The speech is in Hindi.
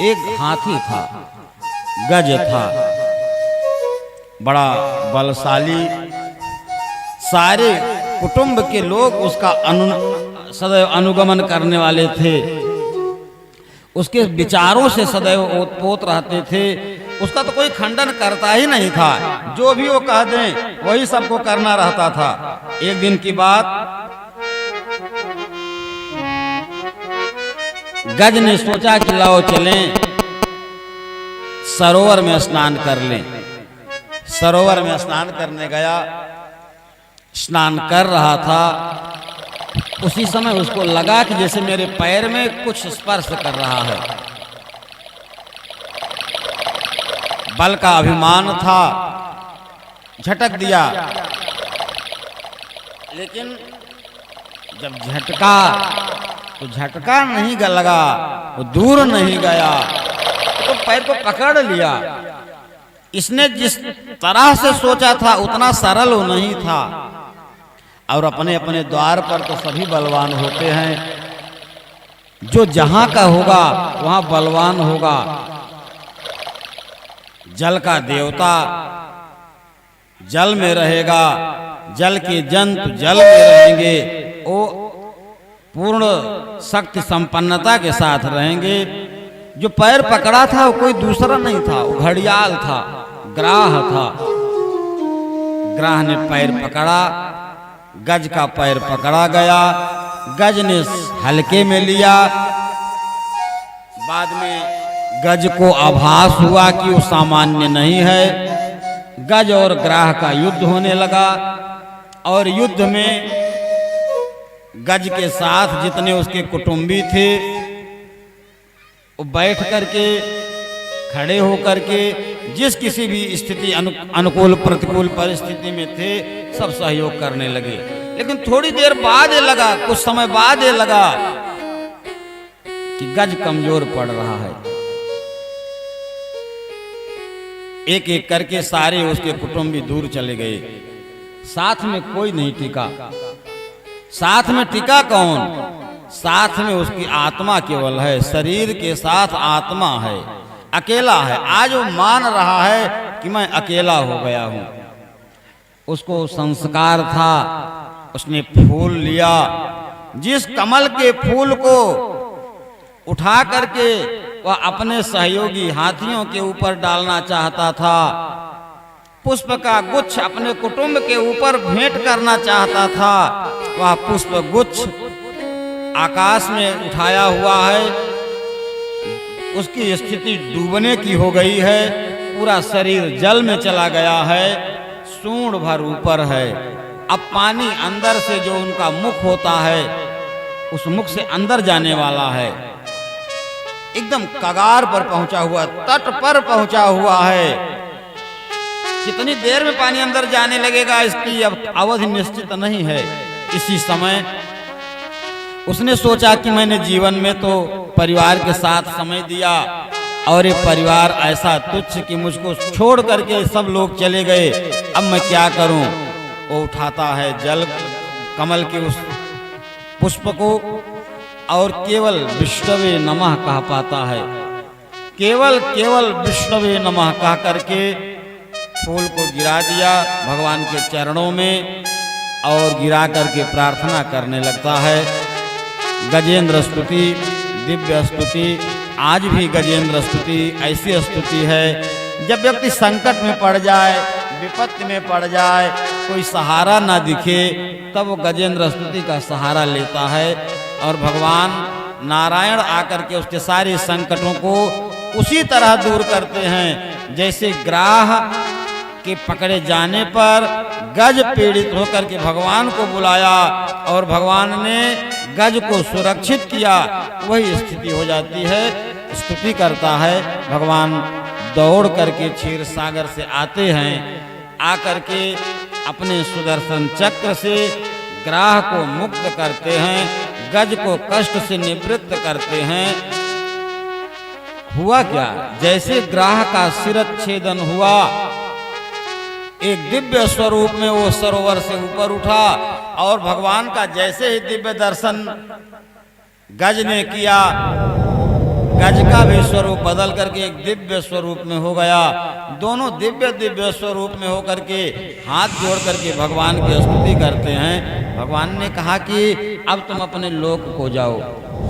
एक हाथी था, गज था, बड़ा बलशाली। सारे कुटुंब के लोग उसका सदैव अनुगमन करने वाले थे। उसके विचारों से सदैव ओतप्रोत रहते थे। उसका तो कोई खंडन करता ही नहीं था। जो भी वो कह दें वही सबको करना रहता था। एक दिन की बात, गज ने सोचा कि लाओ चलें सरोवर में स्नान कर लें। सरोवर में स्नान करने गया। स्नान कर रहा था, उसी समय उसको लगा कि जैसे मेरे पैर में कुछ स्पर्श कर रहा है। बल का अभिमान था, झटक दिया। लेकिन जब झटका तो झटका नहीं लगा, वो दूर नहीं गया, तो पैर को पकड़ लिया। इसने जिस तरह से सोचा था उतना सरल वो नहीं था। और अपने अपने द्वार पर तो सभी बलवान होते हैं। जो जहां का होगा वहां बलवान होगा। जल का देवता जल में रहेगा, जल के जंतु जल में रहेंगे, वो पूर्ण शक्ति संपन्नता के साथ रहेंगे। जो पैर पकड़ा था वो कोई दूसरा नहीं था, वो घड़ियाल था, ग्राह था। ग्राह ने पैर पकड़ा, गज का पैर पकड़ा गया। गज ने हल्के में लिया। बाद में गज को आभास हुआ कि वो सामान्य नहीं है। गज और ग्राह का युद्ध होने लगा। और युद्ध में गज के साथ जितने उसके कुटुंबी थे वो बैठ करके, खड़े होकर के, जिस किसी भी स्थिति अनुकूल प्रतिकूल परिस्थिति में थे सब सहयोग करने लगे। लेकिन थोड़ी देर बाद ये लगा, कुछ समय बाद ये लगा कि गज कमजोर पड़ रहा है। एक एक करके सारे उसके कुटुंबी दूर चले गए। साथ में कोई नहीं टिका। साथ में टिका कौन? साथ में उसकी आत्मा केवल है। शरीर के साथ आत्मा है, अकेला है। आज वो मान रहा है कि मैं अकेला हो गया हूं। उसको संस्कार था, उसने फूल लिया। जिस कमल के फूल को उठा करके वह अपने सहयोगी हाथियों के ऊपर डालना चाहता था, पुष्प का गुच्छ अपने कुटुंब के ऊपर भेंट करना चाहता था, वह पुष्प गुच्छ आकाश में उठाया हुआ है। उसकी स्थिति डूबने की हो गई है। पूरा शरीर जल में चला गया है, सूंड भर ऊपर है। अब पानी अंदर से जो उनका मुख होता है उस मुख से अंदर जाने वाला है। एकदम कगार पर पहुंचा हुआ, तट पर पहुंचा हुआ है। कितनी देर में पानी अंदर जाने लगेगा इसकी अब अवधि निश्चित नहीं है। इसी समय उसने सोचा कि मैंने जीवन में तो परिवार के साथ समय दिया और ये परिवार ऐसा तुच्छ कि मुझको छोड़ करके सब लोग चले गए, अब मैं क्या करूं। वो उठाता है जल कमल के उस पुष्प को और केवल विष्णवे नमः कह पाता है। केवल विष्णवे नमः कह करके फूल को गिरा दिया भगवान के चरणों में और गिरा करके प्रार्थना करने लगता है। गजेंद्र स्तुति, दिव्य स्तुति। आज भी गजेंद्र स्तुति ऐसी स्तुति है जब व्यक्ति संकट में पड़ जाए, विपत्ति में पड़ जाए, कोई सहारा ना दिखे, तब वो गजेंद्र स्तुति का सहारा लेता है और भगवान नारायण आकर के उसके सारे संकटों को उसी तरह दूर करते हैं जैसे ग्राह के पकड़े जाने पर गज पीड़ित होकर के भगवान को बुलाया और भगवान ने गज को सुरक्षित किया। वही स्थिति हो जाती है। स्तुति करता है। भगवान दौड़ करके क्षीर सागर से आते हैं, आकर के अपने सुदर्शन चक्र से ग्राह को मुक्त करते हैं, गज को कष्ट से निवृत्त करते हैं। हुआ क्या? जैसे ग्राह का शिरच्छेदन हुआ, एक दिव्य स्वरूप में वो सरोवर से ऊपर उठा और भगवान का जैसे ही दिव्य दर्शन गज ने किया, गज का भी स्वरूप बदल करके एक दिव्य स्वरूप में हो गया। दोनों दिव्य दिव्य स्वरूप में होकर के हाथ जोड़ करके भगवान की स्तुति करते हैं। भगवान ने कहा कि अब तुम अपने लोक को जाओ।